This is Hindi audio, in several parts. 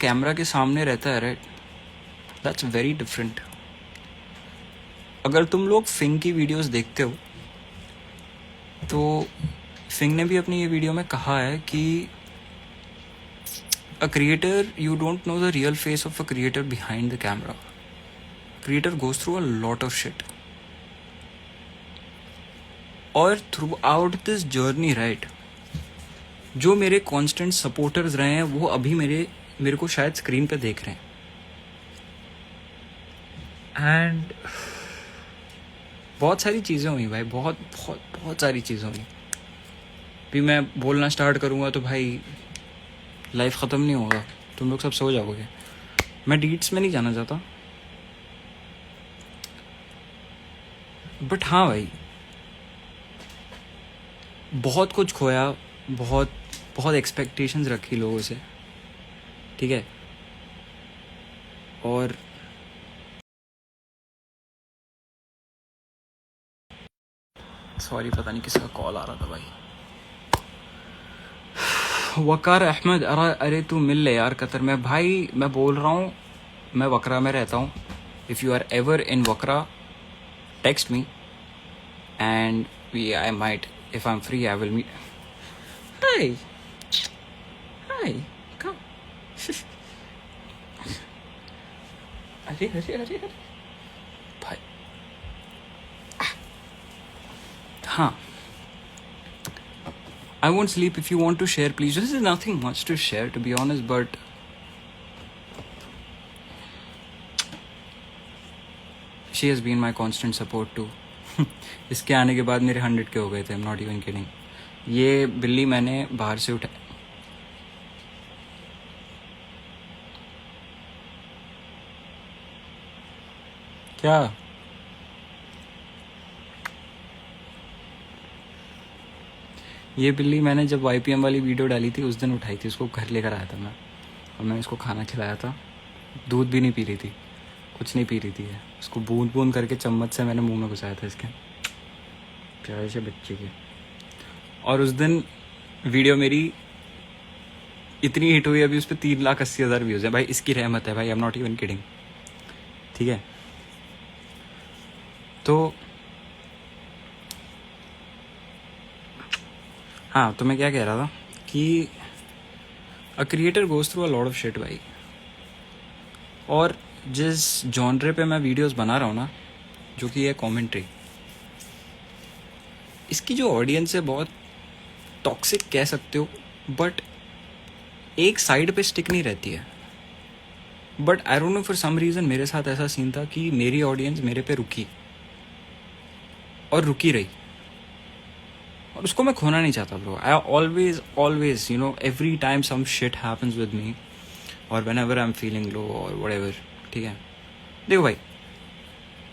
कैमरा के सामने रहता है, राइट, दैट्स वेरी डिफरेंट. अगर तुम लोग फिंग की वीडियोस देखते हो तो फिंग ने भी अपनी ये वीडियो में कहा है कि a creator, you don't know the real face of a creator behind the camera. Creator goes through a lot of shit. और throughout this journey, right, जो मेरे कांस्टेंट सपोर्टर्स रहे हैं वो अभी मेरे को शायद स्क्रीन पे देख रहे हैं. एंड बहुत सारी चीज़ें हुई भाई, बहुत बहुत बहुत सारी चीज़ें हुई. भी मैं बोलना स्टार्ट करूँगा तो भाई लाइफ ख़त्म नहीं होगा, तुम लोग सब सो जाओगे. मैं डीट्स में नहीं जाना चाहता, बट हाँ भाई, बहुत कुछ खोया, बहुत बहुत एक्सपेक्टेशंस रखी लोगों से, ठीक है. और सॉरी, पता नहीं किसका कॉल आ रहा था भाई. वकार अहमद, अरे तू मिल ले यार कतर में. भाई मैं बोल रहा हूँ, मैं वकरा में रहता हूँ. If you are ever in Wakra, text me and I might, if I am free I will meet. Hi hi, come. अरे अरे अरे अरे भाई. हाँ, I won't sleep. If you want to share, please. This is nothing much to share, to be honest, but she has been my constant support too. इसके आने के बाद मेरे 100 के हो गए थे. I'm not even kidding. ये बिल्ली मैंने बाहर से उठा. क्या? ये बिल्ली मैंने जब YPM वाली वीडियो डाली थी उस दिन उठाई थी. उसको घर लेकर आया था मैं, और मैंने उसको खाना खिलाया था. दूध भी नहीं पी रही थी, कुछ नहीं पी रही थी. उसको बूंद बूंद करके चम्मच से मैंने मुंह में घुसाया था इसके, प्यारे से बच्चे के. और उस दिन वीडियो मेरी इतनी हिट हुई, अभी उस पर 3,80,000 व्यूज़ है भाई. इसकी रहमत है भाई, I am not even kidding, ठीक है. तो हाँ, तो मैं क्या कह रहा था कि a creator goes through a lot of shit भाई. और जिस जॉनरे पे मैं वीडियोस बना रहा हूँ ना, जो कि है कमेंट्री, इसकी जो ऑडियंस है बहुत टॉक्सिक कह सकते हो, बट एक साइड पे स्टिक नहीं रहती है. But I don't know, for some reason मेरे साथ ऐसा सीन था कि मेरी ऑडियंस मेरे पे रुकी और रुकी रही, और उसको मैं खोना नहीं चाहता bro. I always you know, every time some shit happens with me, और whenever I am feeling low और वट एवर, ठीक है. देखो भाई,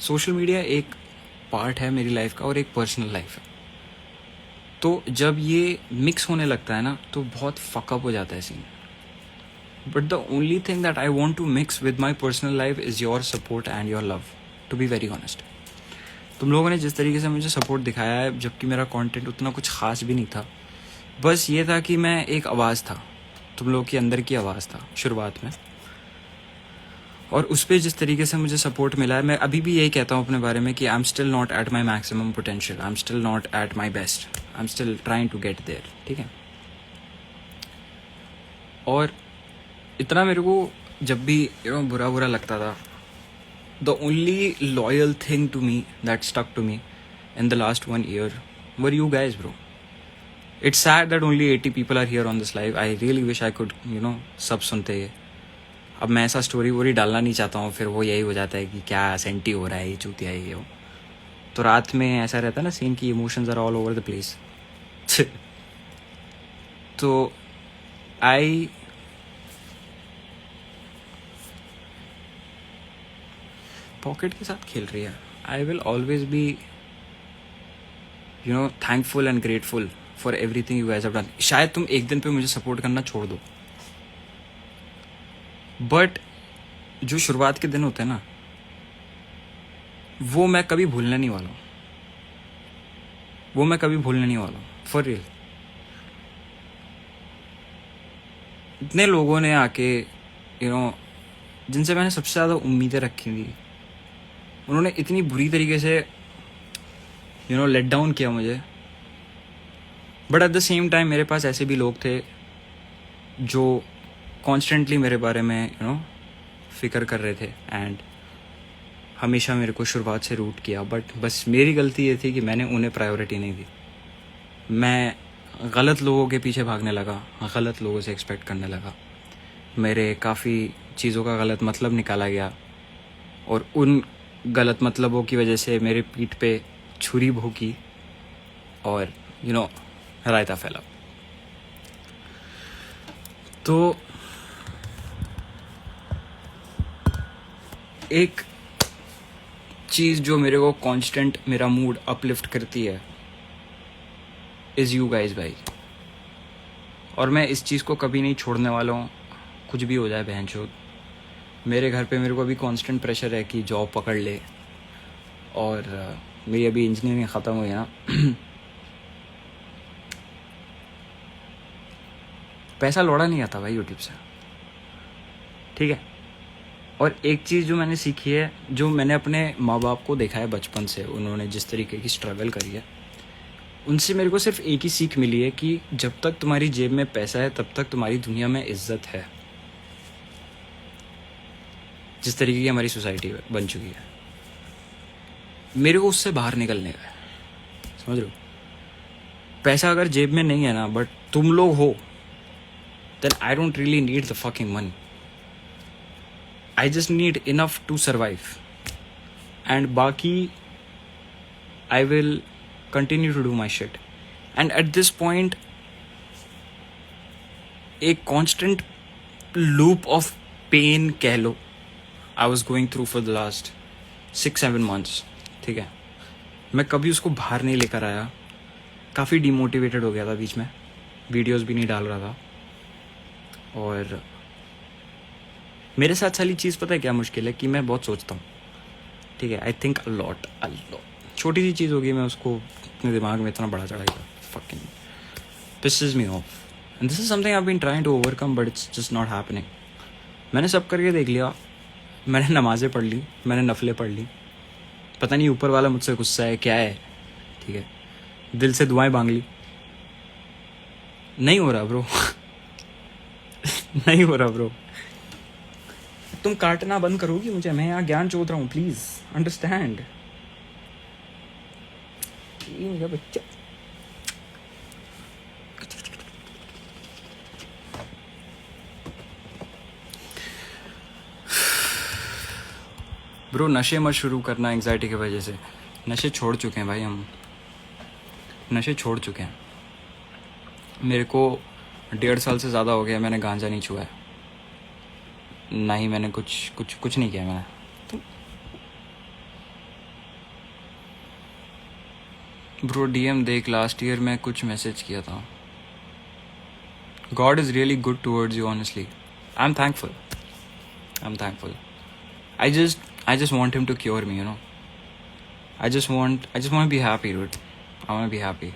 सोशल मीडिया एक पार्ट है मेरी लाइफ का और एक पर्सनल लाइफ है. तो जब ये मिक्स होने लगता है ना तो बहुत फकअप हो जाता है scene. But the only thing that I want to mix with my personal life is your support and your love, to be very honest. तुम लोगों ने जिस तरीके से मुझे सपोर्ट दिखाया है, जबकि मेरा कंटेंट उतना कुछ खास भी नहीं था, बस ये था कि मैं एक आवाज़ था, तुम लोगों के अंदर की आवाज़ था शुरुआत में. और उस पर जिस तरीके से मुझे सपोर्ट मिला है, मैं अभी भी यही कहता हूँ अपने बारे में कि I am still not at my maximum potential, I am still not at my best, I am still trying to get there, ठीक है. और इतना मेरे को जब भी बुरा बुरा लगता था, the only loyal thing to me that stuck to me in the last 1 year were you guys bro. It's sad that only 80 people are here on this live. I really wish I could सब सुनते हैं. अब मैं ऐसा स्टोरी वोरी डालना नहीं चाहता हूँ, फिर वो यही हो जाता है कि क्या सेंटी हो रहा है, ये चूतिया है, ये हो. तो रात में ऐसा रहता है ना सीन की emotions are all over the place. तो आई पॉकेट के साथ खेल रही है. I will always be thankful and grateful for everything you guys have done. शायद तुम एक दिन पे मुझे सपोर्ट करना छोड़ दो, बट जो शुरुआत के दिन होते हैं ना, वो मैं कभी भूलने नहीं वाला हूँ. वो मैं कभी भूलने नहीं वाला हूँ, फॉर रियल. इतने लोगों ने आके जिनसे मैंने सबसे ज़्यादा उम्मीदें रखी थी, उन्होंने इतनी बुरी तरीके से लेट डाउन किया मुझे. But at the same time मेरे पास ऐसे भी लोग थे जो कॉन्स्टेंटली मेरे बारे में फिक्र कर रहे थे एंड हमेशा मेरे को शुरुआत से रूट किया. बट बस मेरी गलती ये थी कि मैंने उन्हें प्रायोरिटी नहीं दी. मैं गलत लोगों के पीछे भागने लगा, गलत लोगों से एक्सपेक्ट करने लगा. मेरे काफ़ी चीज़ों का गलत मतलब निकाला गया और उन गलत मतलबों की वजह से मेरे पीठ पे छुरी भोंकी और रायता फैला. तो एक चीज़ जो मेरे को कांस्टेंट मेरा मूड अपलिफ्ट करती है इज़ यू गाइज भाई. और मैं इस चीज़ को कभी नहीं छोड़ने वाला हूँ, कुछ भी हो जाए बहनचोद. मेरे घर पे मेरे को अभी कांस्टेंट प्रेशर है कि जॉब पकड़ ले. और मेरी अभी इंजीनियरिंग ख़त्म हुई है ना. पैसा लौटा नहीं आता भाई यूट्यूब से, ठीक है. और एक चीज़ जो मैंने सीखी है, जो मैंने अपने माँ बाप को देखा है बचपन से, उन्होंने जिस तरीके की स्ट्रगल करी है, उनसे मेरे को सिर्फ एक ही सीख मिली है कि जब तक तुम्हारी जेब में पैसा है तब तक तुम्हारी दुनिया में इज्जत है. जिस तरीके की हमारी सोसाइटी बन चुकी है, मेरे को उससे बाहर निकलने का है. समझ रहे हो? पैसा अगर जेब में नहीं है ना, बट तुम लोग हो, then I don't really need the fucking money. I just need enough to survive. And बाकी I will continue to do my shit. And at this point, एक constant loop of pain कह लो I was going through for the last 6-7 months. ठीक है, मैं कभी उसको बाहर नहीं लेकर आया. काफ़ी डिमोटिवेटेड हो गया था बीच में, वीडियोस भी नहीं डाल रहा था. और मेरे साथ सारी चीज़ पता है क्या मुश्किल है कि मैं बहुत सोचता हूँ, ठीक है. I think a lot. छोटी सी चीज़ होगी, मैं उसको अपने दिमाग में इतना बड़ा चढ़ाएगा. Fucking pisses me off. And this is something I've been trying to overcome, but it's just not happening. मैंने सब करके देख लिया. मैंने नमाज़ें पढ़ ली, मैंने नफलें पढ़ ली. पता नहीं ऊपर वाला मुझसे गुस्सा है क्या है, ठीक है. दिल से दुआएं मांग ली, नहीं हो रहा ब्रो. नहीं हो रहा ब्रो. तुम काटना बंद करोगी मुझे? मैं यहाँ ज्ञान चोद रहा हूँ, प्लीज अंडरस्टैंड. मेरा बच्चा ब्रो, नशे मत शुरू करना एंग्जाइटी की वजह से. नशे छोड़ चुके हैं भाई, हम नशे छोड़ चुके हैं. मेरे को 1.5 साल से ज़्यादा हो गया मैंने गांजा नहीं छुआ है. ना ही मैंने कुछ नहीं किया मैंने. ब्रो डीएम देख, लास्ट ईयर मैं कुछ मैसेज किया था. God is really good towards you honestly. I am thankful. I just want him to cure me, I just want to be happy, dude. I want to be happy.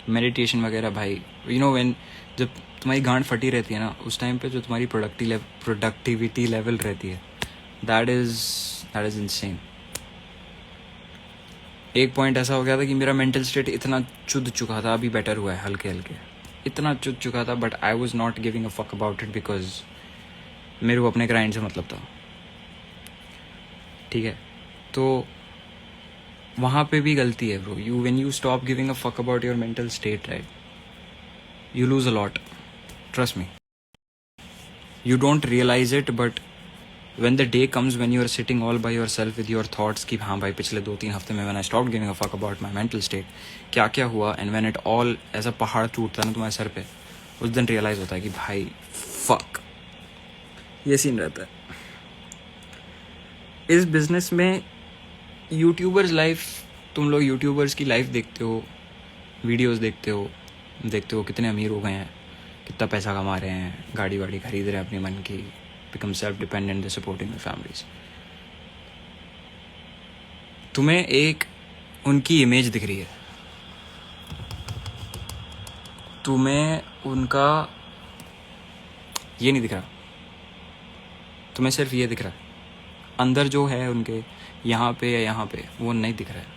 Meditation वगैरह भाई, when जब तुम्हारी गांड फटी रहती है ना, उस टाइम पे जो तुम्हारी प्रोडक्टिविटी लेवल रहती है, दैट इज इंसेन. एक पॉइंट ऐसा हो गया था कि मेरा मेंटल स्टेट इतना चुद चुका था, अभी बेटर हुआ है हल्के हल्के, इतना चुद चुका था, but I was not giving a fuck about it because मेरे को अपने ग्राइंड से मतलब था, ठीक है. तो वहाँ पे भी गलती है bro. When you stop giving a fuck about your mental state, right, you lose a lot. Trust me, you don't realise it, but when the day comes when you are sitting all by yourself with your thoughts कि हाँ भाई पिछले 2-3 हफ्ते में when I stopped giving a fuck about my mental state क्या क्या हुआ, and when it all ऐसा पहाड़ टूटता ना तुम्हारे सर पे, उस दिन रियलाइज़ होता है कि भाई fuck, ये सीन रहता है. इस बिजनेस में यूट्यूबर्स लाइफ, तुम लोग यूट्यूबर्स की लाइफ देखते हो, वीडियोस देखते हो कितने अमीर हो गए हैं, कितना पैसा कमा रहे हैं, गाड़ी वाड़ी खरीद रहे हैं अपने मन की, become self-dependent, they're supporting their families. तुम्हें एक उनकी इमेज दिख रही है, तुम्हें उनका ये नहीं दिख रहा, तुम्हें सिर्फ ये दिख रहा है, अंदर जो है उनके यहाँ पे या यहाँ पे वो नहीं दिख रहा है।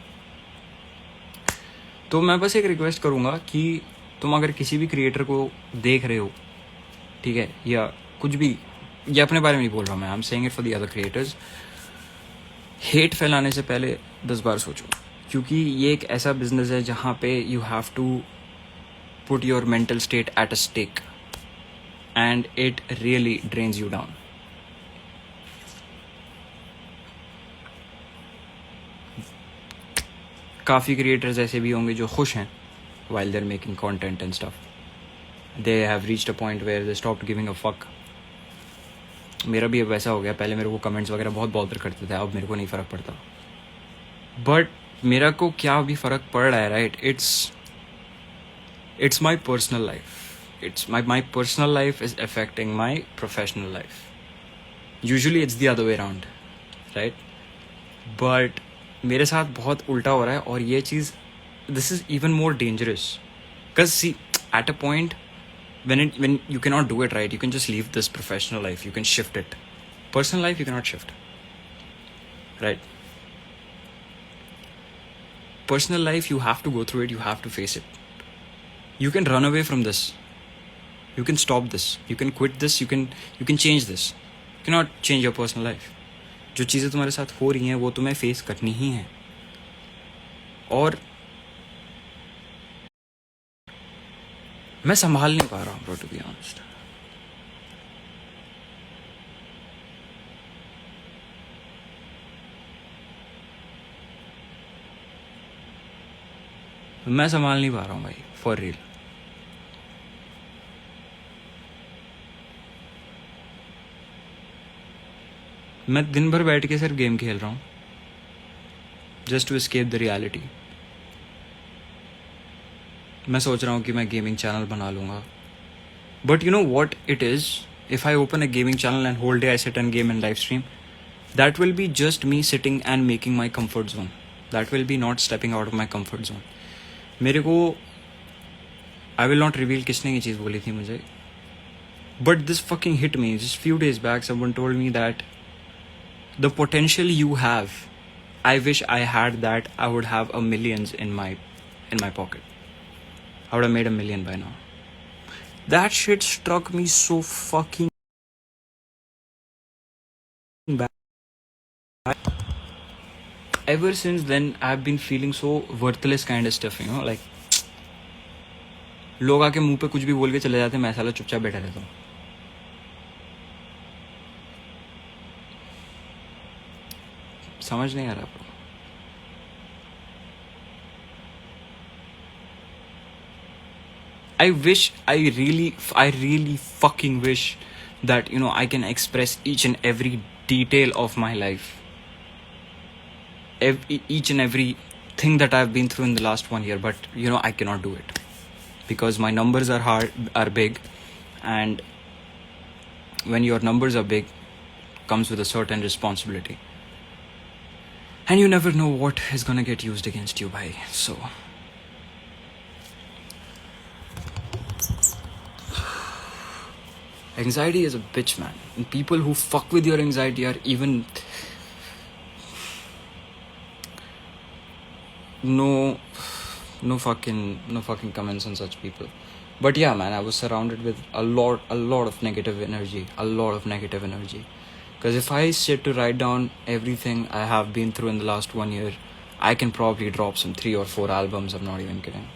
तो मैं बस एक रिक्वेस्ट करूँगा कि तुम अगर किसी भी क्रिएटर को देख रहे हो, ठीक है, या कुछ भी, ये अपने बारे में नहीं बोल रहा मैं, I am saying it for the other creators, hate फैलाने से पहले 10 बार सोचो, क्योंकि ये एक ऐसा बिजनेस है जहाँ पे you have to put your mental state at a stake and it really drains you down. काफ़ी क्रिएटर्स ऐसे भी होंगे जो खुश हैं while they're making content and stuff. They have reached a point where they stopped giving a fuck. मेरा भी अब वैसा हो गया, पहले मेरे को कमेंट्स वगैरह बहुत बॉदर करते थे, अब मेरे को नहीं फ़र्क पड़ता। बट मेरा को क्या भी फ़र्क पड़ रहा है, right? It's my personal life, it's my personal life is affecting my professional life. Usually it's the other way around, right? But मेरे साथ बहुत उल्टा हो रहा है, और ये चीज़, this is even more dangerous, because see, at a point when you cannot do it, right, you can just leave this professional life, you can shift it. Personal life you cannot shift, right? Personal life, you have to go through it, you have to face it. You can run away from this, you can stop this, you can quit this, you can change this. You cannot change your personal life. जो चीज़ें तुम्हारे साथ हो रही हैं वो तुम्हें फेस करनी ही है। और मैं संभाल नहीं पा रहा हूँ ब्रो, टू बी ऑनेस्ट। मैं संभाल नहीं पा रहा हूँ भाई, फॉर रियल। मैं दिन भर बैठ के सिर्फ गेम खेल रहा हूँ, just to escape the reality. मैं सोच रहा हूँ कि मैं गेमिंग चैनल बना लूँगा, but you know what it is, if I open a gaming channel and whole day I sit and game and live stream, that will be just me sitting and making my comfort zone, that will be not stepping out of my comfort zone. मेरे को, आई विल नॉट रिवील किसने ये चीज़ बोली थी मुझे, but this fucking hit me just few days back. Someone told me that the potential you have, I wish I had that, I would have a millions in my pocket, I would have made $1 million by now. That shit struck me so fucking bad. Ever since then I've been feeling so worthless kind of stuff, you know, like लोग आके मुंह पे कुछ भी बोल के चले जाते हैं, मैं साला चुपचाप बैठा रहता हूँ। समझ नहीं आ रहा bro. I really fucking wish that, you know, I can express each and every detail of my life, each and every thing that I've been through in the last 1 year, but you know, I cannot do it because my numbers are big, and when your numbers are big comes with a certain responsibility, and you never know what is gonna get used against you, bhai. So anxiety is a bitch, man, and people who fuck with your anxiety are even no fucking comments on such people. But yeah, man, I was surrounded with a lot of negative energy, because if I sit to write down everything I have been through in the last 1 year, I can probably drop some 3 or 4 albums. I'm not even kidding.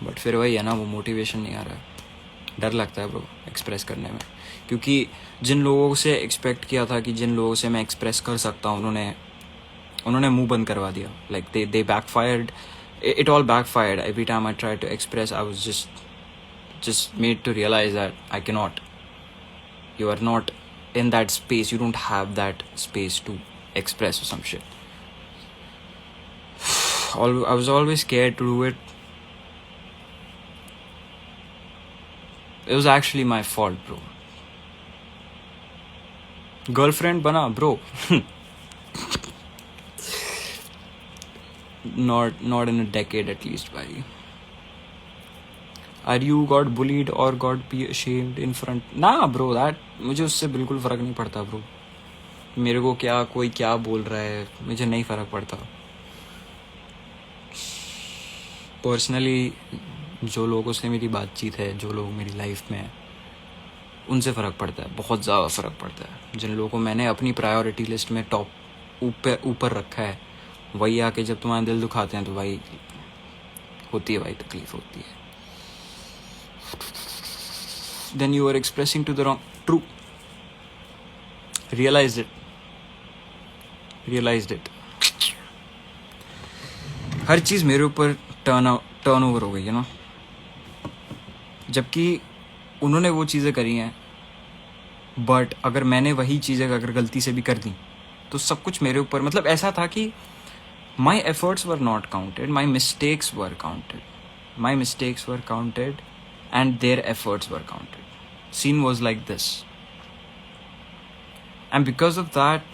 But फिर वही है ना, वो मोटिवेशन नहीं आ रहा है, डर लगता है ब्रो एक्सप्रेस करने में, क्योंकि जिन लोगों से एक्सपेक्ट किया था कि जिन लोगों से मैं एक्सप्रेस कर सकता हूँ, उन्होंने मुंह बंद करवा दिया. Like they backfired. It all backfired. Every time I tried to express, I was just made to realize that I cannot. You are not in that space. You don't have that space to express or some shit. I was always scared to do it. It was actually my fault, bro. Girlfriend bana, bro. Not in a decade at least, buddy. Are you got bullied और got be ashamed in front? ना ब्रो, दैट मुझे उससे बिल्कुल फ़र्क नहीं पड़ता ब्रो। मेरे को क्या कोई क्या बोल रहा है, मुझे नहीं फ़र्क पड़ता। पर्सनली जो लोगों से मेरी बातचीत है, जो लोग मेरी लाइफ में है, उनसे फ़र्क पड़ता है, बहुत ज़्यादा फ़र्क पड़ता है। जिन लोगों को मैंने अपनी प्रायोरिटी लिस्ट में टॉप ऊपर रखा है, वही आके जब तुम्हारा दिल दुखाते हैं तो भाई होती है, भाई तकलीफ होती है। Then you are expressing to the wrong. True. Realized it. हर चीज़ मेरे ऊपर टर्न ओवर हो गई है ना, जबकि उन्होंने वो चीज़ें करी हैं, बट अगर मैंने वही चीज़ें अगर गलती से भी कर दी तो सब कुछ मेरे ऊपर, मतलब ऐसा था कि my efforts were not counted, my mistakes were counted and their efforts were counted. Scene was like this. And because of that,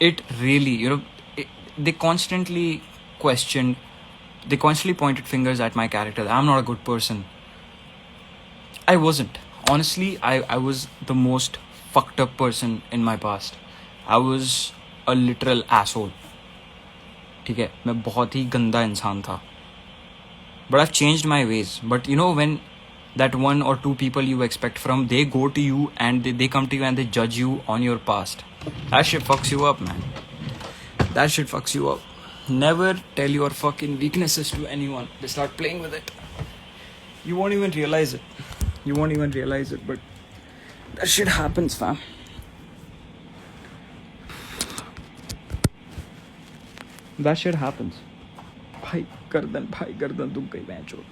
it really, they constantly pointed fingers at my character. I'm not a good person. I wasn't. Honestly, I was the most fucked up person in my past. I was a literal asshole. ठीक है, मैं बहुत ही गंदा इंसान था. But I've changed my ways. But when that one or two people you expect from, they go to you and they come to you and they judge you on your past. That shit fucks you up, man. That shit fucks you up. Never tell your fucking weaknesses to anyone. They start playing with it. You won't even realize it. But that shit happens, fam. That shit happens. भाई गर्दन दुख गई बेंचो.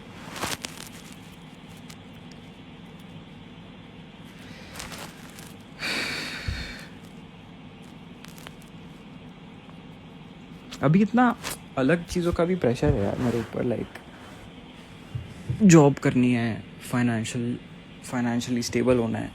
अभी इतना अलग चीज़ों का भी प्रेशर है यार मेरे ऊपर, लाइक जॉब करनी है, फाइनेंशियली स्टेबल होना है,